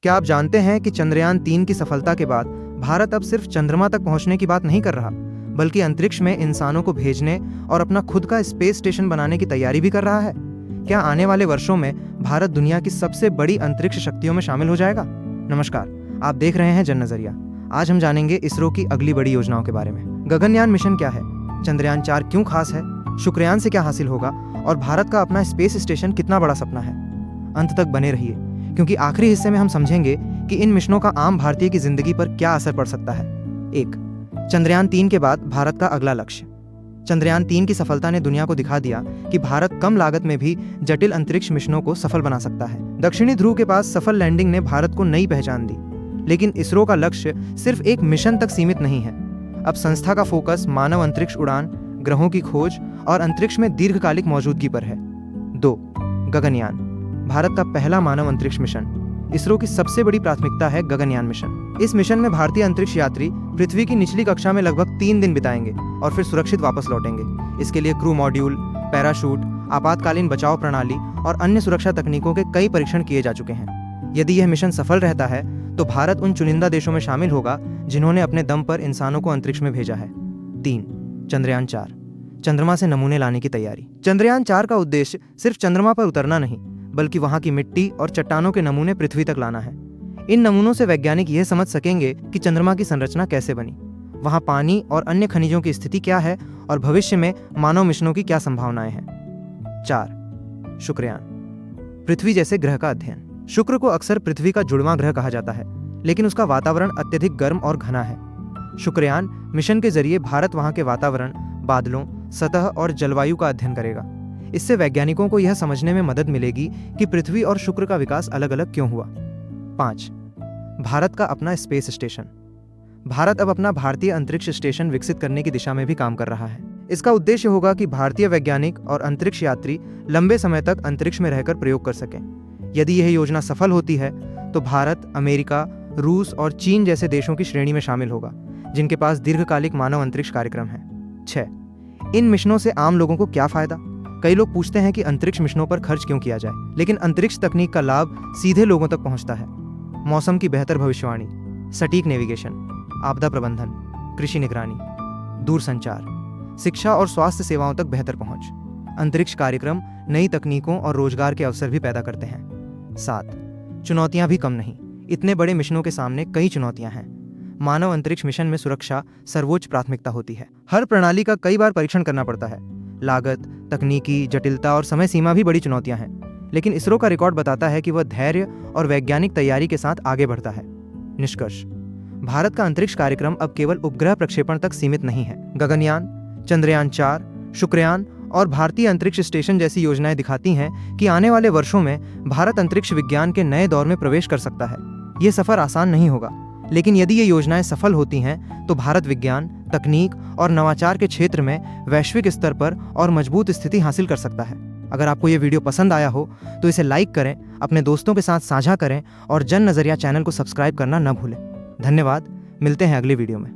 क्या आप जानते हैं कि चंद्रयान-3 की सफलता के बाद भारत अब सिर्फ चंद्रमा तक पहुंचने की बात नहीं कर रहा, बल्कि अंतरिक्ष में इंसानों को भेजने और अपना खुद का स्पेस स्टेशन बनाने की तैयारी भी कर रहा है? क्या आने वाले वर्षों में भारत दुनिया की सबसे बड़ी अंतरिक्ष शक्तियों में शामिल हो जाएगा? नमस्कार, आप देख रहे हैं जन नजरिया। आज हम जानेंगे इसरो की अगली बड़ी योजनाओं के बारे में। गगनयान मिशन क्या है, चंद्रयान-4 क्यों खास है, शुक्रयान से क्या हासिल होगा और भारत का अपना स्पेस स्टेशन कितना बड़ा सपना है। अंत तक बने रहिए, क्योंकि आखिरी हिस्से में हम समझेंगे कि इन मिशनों का आम भारतीय की जिंदगी पर क्या असर पड़ सकता है। 1. चंद्रयान-3 के बाद भारत का अगला लक्ष्य। चंद्रयान-3 की सफलता ने दुनिया को दिखा दिया कि भारत कम लागत में भी जटिल अंतरिक्ष मिशनों को सफल बना सकता है। दक्षिणी ध्रुव के पास सफल लैंडिंग ने भारत को नई पहचान दी, लेकिन इसरो का लक्ष्य सिर्फ एक मिशन तक सीमित नहीं है। अब संस्था का फोकस मानव अंतरिक्ष उड़ान, ग्रहों की खोज और अंतरिक्ष में दीर्घकालिक मौजूदगी पर है। 2. गगनयान, भारत का पहला मानव अंतरिक्ष मिशन। इसरो की सबसे बड़ी प्राथमिकता है गगनयान मिशन। इस मिशन में भारतीय अंतरिक्ष यात्री पृथ्वी की निचली कक्षा में लगभग 3 दिन बिताएंगे और फिर सुरक्षित वापस लौटेंगे। इसके लिए क्रू मॉड्यूल, पैराशूट, आपातकालीन बचाव प्रणाली और अन्य सुरक्षा तकनीकों के कई परीक्षण किए जा चुके हैं। यदि यह मिशन सफल रहता है तो भारत उन चुनिंदा देशों में शामिल होगा जिन्होंने अपने दम पर इंसानों को अंतरिक्ष में भेजा है। 3. चंद्रयान-4, चंद्रमा से नमूने लाने की तैयारी। चंद्रयान-4 का उद्देश्य सिर्फ चंद्रमा पर उतरना नहीं, बल्कि वहां की मिट्टी और चट्टानों के नमूने पृथ्वी तक लाना है। इन नमूनों से वैज्ञानिक यह समझ सकेंगे कि चंद्रमा की संरचना कैसे बनी, वहां पानी और अन्य खनिजों की स्थिति क्या है और भविष्य में मानव मिशनों की क्या संभावनाएं हैं। 4. शुक्रयान, पृथ्वी जैसे ग्रह का अध्ययन। शुक्र को अक्सर पृथ्वी का जुड़वां ग्रह कहा जाता है, लेकिन उसका वातावरण अत्यधिक गर्म और घना है। शुक्रयान मिशन के जरिए भारत वहां के वातावरण, बादलों, सतह और जलवायु का अध्ययन करेगा। इससे वैज्ञानिकों को यह समझने में मदद मिलेगी कि पृथ्वी और शुक्र का विकास अलग अलग क्यों हुआ। 5. भारत का अपना स्पेस स्टेशन। भारत अब अपना भारतीय अंतरिक्ष स्टेशन विकसित करने की दिशा में भी काम कर रहा है। इसका उद्देश्य होगा कि भारतीय वैज्ञानिक और अंतरिक्ष यात्री लंबे समय तक अंतरिक्ष में रहकर प्रयोग कर सकें। यदि यह योजना सफल होती है तो भारत अमेरिका, रूस और चीन जैसे देशों की श्रेणी में शामिल होगा, जिनके पास दीर्घकालिक मानव अंतरिक्ष कार्यक्रम है। 6. इन मिशनों से आम लोगों को क्या फायदा। कई लोग पूछते हैं कि अंतरिक्ष मिशनों पर खर्च क्यों किया जाए, लेकिन अंतरिक्ष तकनीक का लाभ सीधे लोगों तक पहुंचता है। मौसम की बेहतर भविष्यवाणी, सटीक नेविगेशन, आपदा प्रबंधन, कृषि निगरानी, दूरसंचार, शिक्षा और स्वास्थ्य सेवाओं तक बेहतर पहुंच। अंतरिक्ष कार्यक्रम नई तकनीकों और रोजगार के अवसर भी पैदा करते हैं। 7. चुनौतियां भी कम नहीं। इतने बड़े मिशनों के सामने कई चुनौतियां हैं। मानव अंतरिक्ष मिशन में सुरक्षा सर्वोच्च प्राथमिकता होती है। हर प्रणाली का कई बार परीक्षण करना पड़ता है। लागत, तकनीकी जटिलता और समय सीमा भी बड़ी चुनौतियां हैं, लेकिन इसरो का रिकॉर्ड बताता है कि वह धैर्य और वैज्ञानिक तैयारी के साथ आगे बढ़ता है। निष्कर्ष, भारत का अंतरिक्ष कार्यक्रम अब केवल उपग्रह प्रक्षेपण तक सीमित नहीं है। गगनयान, चंद्रयान-4, शुक्रयान और भारतीय अंतरिक्ष स्टेशन जैसी योजनाएं दिखाती हैं कि आने वाले वर्षों में भारत अंतरिक्ष विज्ञान के नए दौर में प्रवेश कर सकता है। ये सफर आसान नहीं होगा, लेकिन यदि ये योजनाएं सफल होती हैं तो भारत विज्ञान, तकनीक और नवाचार के क्षेत्र में वैश्विक स्तर पर और मजबूत स्थिति हासिल कर सकता है। अगर आपको ये वीडियो पसंद आया हो तो इसे लाइक करें, अपने दोस्तों के साथ साझा करें और जन नजरिया चैनल को सब्सक्राइब करना न भूलें। धन्यवाद, मिलते हैं अगली वीडियो में।